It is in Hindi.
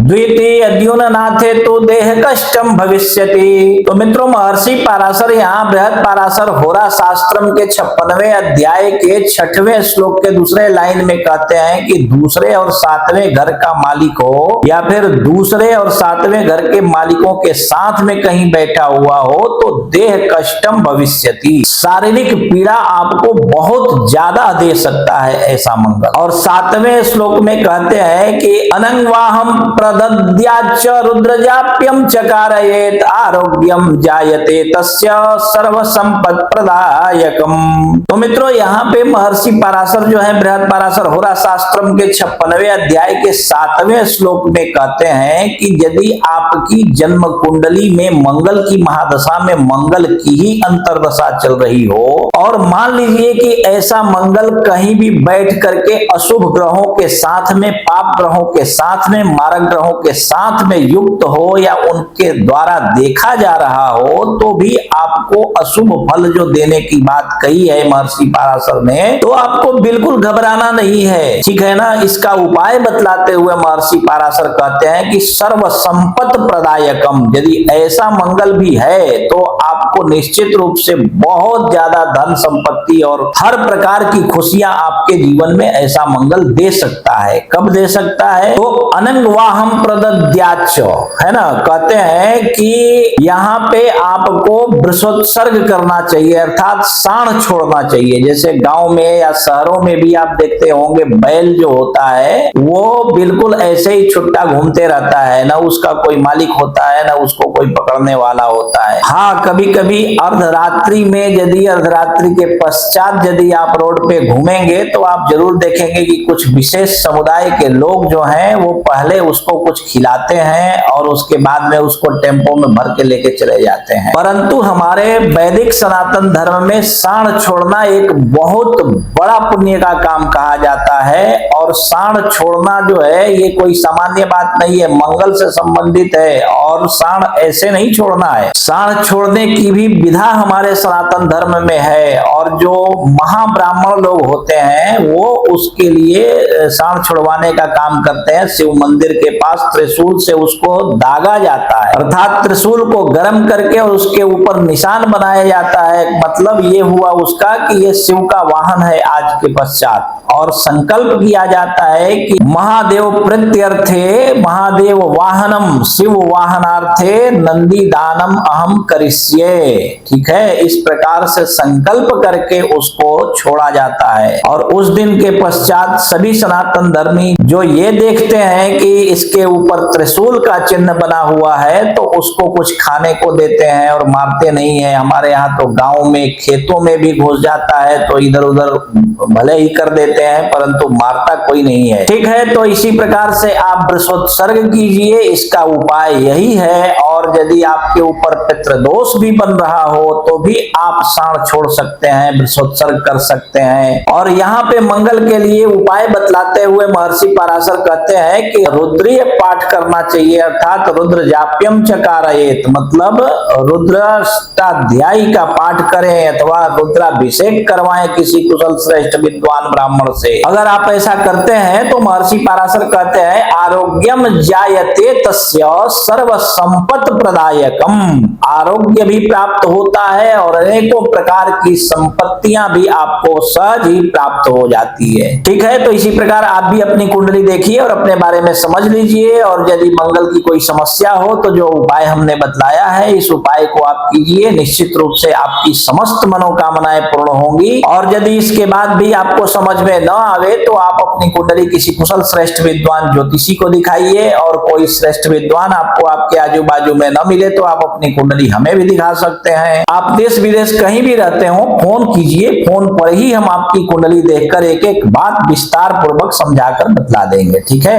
द्वितीय अद्युननाथे तो देह कष्टम भविष्यति। तो मित्रों, महर्षि पाराशर यहाँ बृहद पाराशर होरा शास्त्रम के 56वें अध्याय के 6वें श्लोक के दूसरे लाइन में कहते हैं कि दूसरे और सातवें घर का मालिक हो या फिर दूसरे और सातवें घर के मालिकों के साथ में कहीं बैठा हुआ हो तो देह कष्टम भविष्यति, शारीरिक पीड़ा आपको बहुत ज्यादा दे सकता है ऐसा मंगल। और 7वें श्लोक में कहते हैं कि अनंगवाहम प्रदद्याच रुद्रजाप्यम चकारयेत आरोग्यम जायते तस्य सर्व संपद प्रदायकम। तो मित्रों, यहाँ पे महर्षि पाराशर जो है बृहद पाराशर होरा शास्त्रम के 56वें अध्याय के 7वें श्लोक में कहते हैं कि यदि आपकी जन्म कुंडली में मंगल की महादशा में मंगल की ही अंतरदशा चल रही हो और मान लीजिए कि ऐसा मंगल कहीं भी बैठ करके अशुभ ग्रहों के साथ में, पाप ग्रहों के साथ में, मारक ग्रहों के साथ में युक्त हो या उनके द्वारा देखा जा रहा हो तो भी आपको अशुभ फल जो देने की बात कही है महर्षि पाराशर ने, तो आपको बिल्कुल घबराना नहीं है, ठीक है ना। इसका उपाय बतलाते हुए महर्षि पाराशर कहते हैं कि सर्व संपत्ति प्रदायकम, यदि ऐसा मंगल भी है तो आपको निश्चित रूप से बहुत ज्यादा धन संपत्ति और हर प्रकार की खुशियां आपके जीवन में ऐसा मंगल दे सकता है। कब दे सकता है? तो अनंगवाहम प्रदद्याच, है ना, कहते हैं कि यहाँ पे आपको वृषोत्सर्ग करना चाहिए, अर्थात साण छोड़ना चाहिए। जैसे गांव में या शहरों में भी आप देखते होंगे बैल जो होता है वो बिल्कुल ऐसे ही छुट्टा घूमते रहता है, ना उसका कोई मालिक होता है ना उसको कोई पकड़ने वाला होता है। हाँ, कभी कभी अर्धरात्रि में, यदि अर्धरात्रि के पश्चात यदि आप रोड पे घूमेंगे तो आप जरूर देखेंगे कि कुछ विशेष समुदाय के लोग जो हैं वो पहले उसको कुछ खिलाते हैं और उसके बाद में उसको टेम्पो में भर के लेके चले जाते हैं। परंतु हमारे वैदिक सनातन धर्म में साण छोड़ना एक बहुत बड़ा पुण्य का काम कहा जाता है और साण छोड़ना जो है ये कोई सामान्य बात नहीं है, मंगल से संबंधित है और साण ऐसे नहीं छोड़ना है। साण छोड़ने की भी विधा हमारे सनातन धर्म में है और जो महाब्राह्मण लोग होते हैं वो उसके लिए साण छुड़वाने का काम करते हैं। शिव मंदिर के पास त्रिशूल से उसको दागा जाता है, अर्थात त्रिशूल को गर्म करके और उसके ऊपर निशान बनाया जाता है। मतलब ये हुआ उसका कि ये शिव का वाहन है आज के पश्चात, और संकल्प किया जाता है कि महादेव प्रत्यर्थे महादेव वाहनम शिव वाहनार्थे नंदी दानम अहम करिष्ये, ठीक है। इस प्रकार से संकल्प करके उसको छोड़ा जाता है और उस दिन के पश्चात सभी सनातन धर्मी जो ये देखते हैं कि इसके ऊपर त्रिशूल का चिन्ह बना हुआ है तो उसको कुछ खाने को देते हैं और मारते नहीं है। हमारे यहाँ तो गांव में खेतों में भी घुस जाता है तो इधर उधर भले ही कर देते हैं परंतु मारता कोई नहीं है, ठीक है। तो इसी प्रकार से आप वृषोत्सर्ग कीजिए, इसका उपाय यही है। और यदि आपके ऊपर पितृदोष भी बन रहा हो तो भी आप साण छोड़ सकते हैं, वृषोत्सर्ग कर सकते हैं। और यहाँ पे मंगल के लिए उपाय बतलाते हुए महर्षि पाराशर कहते हैं कि रुद्रीय पाठ करना चाहिए, अर्थात रुद्र जाप्यम चकारयेत, मतलब रुद्राष्टाध्यायी का पाठ करें अथवा रुद्राभिषेक करवाएं किसी कुशल श्रेष्ठ विद्वान ब्राह्मण से। अगर आप ऐसा करते हैं तो महर्षि पाराशर कहते हैं आरोग्यम जायते तस्य सर्व संपत्ति प्रदायकम, आरोग्य भी प्राप्त होता है और अनेकों प्रकार की संपत्तियां भी आपको सहज ही प्राप्त हो जाती है, ठीक है। तो इसी प्रकार आप भी अपनी कुंडली देखिए और अपने बारे में समझ लीजिए और यदि मंगल की कोई समस्या हो तो जो उपाय हमने बतलाया है इस उपाय को आप कीजिए, निश्चित रूप से आपकी समस्त मनोकामनाएं पूर्ण होंगी। और यदि इसके बाद भी आपको समझ में न आवे तो आप अपनी कुंडली किसी कुशल श्रेष्ठ विद्वान ज्योतिषी को दिखाइए और कोई श्रेष्ठ विद्वान आपको आपके आजू बाजू में न मिले तो आप अपनी कुंडली हमें भी दिखा सकते हैं। आप देश विदेश कहीं भी रहते हो फोन कीजिए, फोन पर ही हम आपकी कुंडली देखकर एक एक बात विस्तार पूर्वक समझाकर बतला देंगे, ठीक है।